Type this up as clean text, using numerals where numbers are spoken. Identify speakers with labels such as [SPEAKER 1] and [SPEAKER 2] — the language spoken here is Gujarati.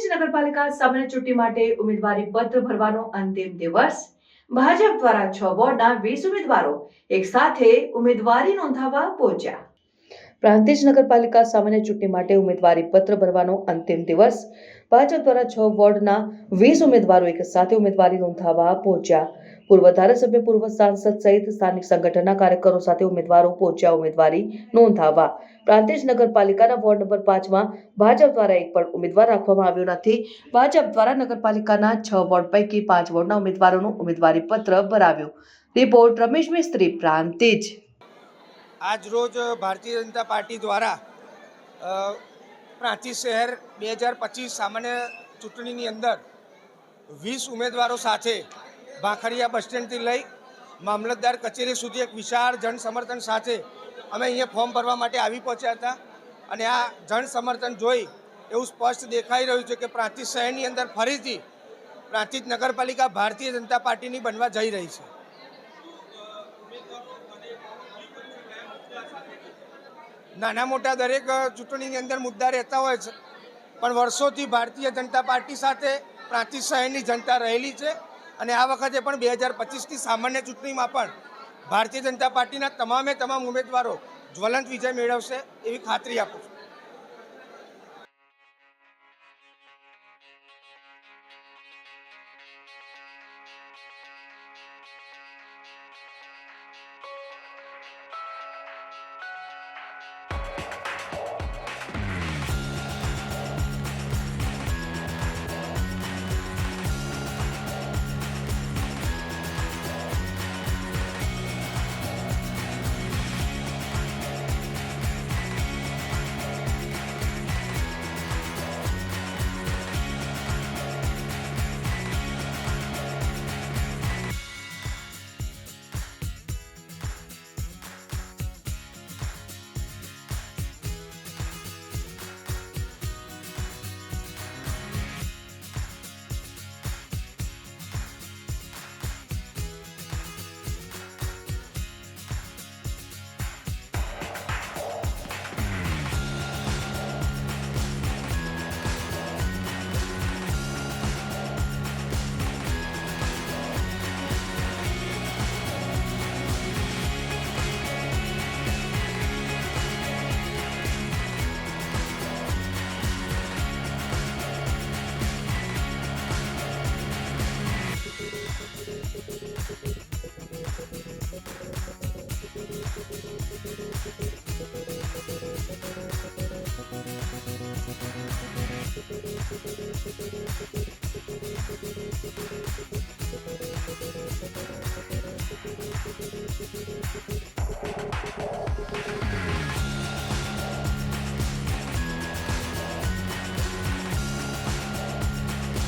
[SPEAKER 1] પ્રાંતિજ નગરપાલિકા સામાન્ય ચૂંટણી માટે ઉમેદવારી પત્ર ભરવાનો અંતિમ દિવસ। ભાજપ દ્વારા 6 વોર્ડના 20 ઉમેદવારો એક સાથે ઉમેદવારી નોંધાવવા પહોંચ્યા। પ્રાંતિજ નગરપાલિકા સામાન્ય ચૂંટણી માટે ઉમેદવારી પત્ર ભરવાનો અંતિમ દિવસ। ભાજપ દ્વારા 6 વોર્ડના 20 ઉમેદવારો એક સાથે ઉમેદવારી નોંધાવવા પહોંચ્યા। પૂર્વ ધારાસભ્ય, પૂર્વ સાંસદ સહિત સ્થાનિક સંગઠનના કાર્યકરો સાથે ઉમેદવારો પહોંચ્યા ઉમેદવારી નોંધાવવા। પ્રાંતિજ નગરપાલિકાના વોર્ડ નંબર 5માં ભાજપ દ્વારા એક પણ ઉમેદવાર રાખવામાં આવ્યો નથી। ભાજપ દ્વારા નગરપાલિકાના 6 વોર્ડ પૈકી 5 વોર્ડના ઉમેદવારોનું ઉમેદવારી પત્ર ભરાવ્યું। રિપોર્ટ રમેશ મિસ્ત્રી, પ્રાંતિજ।
[SPEAKER 2] આજ રોજ ભારતીય જનતા પાર્ટી દ્વારા પ્રાંતિજ શહેર 2025 સામાન્ય ચૂંટણીની અંદર 20 ઉમેદવારો સાથે ભાખરિયા બસ સ્ટેન્ડથી લઈ મામલતદાર કચેરી સુધી એક વિશાળ જન સમર્થન સાથે અમે અહીંયા ફોર્મ ભરવા માટે આવી પહોંચ્યા હતા। અને આ જન સમર્થન જોઈ એવું સ્પષ્ટ દેખાઈ રહ્યું છે કે પ્રાંતિજ શહેરની અંદર ફરીથી પ્રાંતિજ નગરપાલિકા ભારતીય જનતા પાર્ટીની બનવા જઈ રહી છે। નાના મોટા દરેક ચૂંટણીની અંદર મુદ્દા રહેતા હોય છે, પણ વર્ષોથી ભારતીય જનતા પાર્ટી સાથે પ્રાંતિજ શહેરની જનતા રહેલી છે અને આ વખતે પણ 2025ની સામાન્ય ચૂંટણીમાં પણ ભારતીય જનતા પાર્ટીના તમામ ઉમેદવારો જ્વલંત વિજય મેળવશે એવી ખાતરી આપું છું।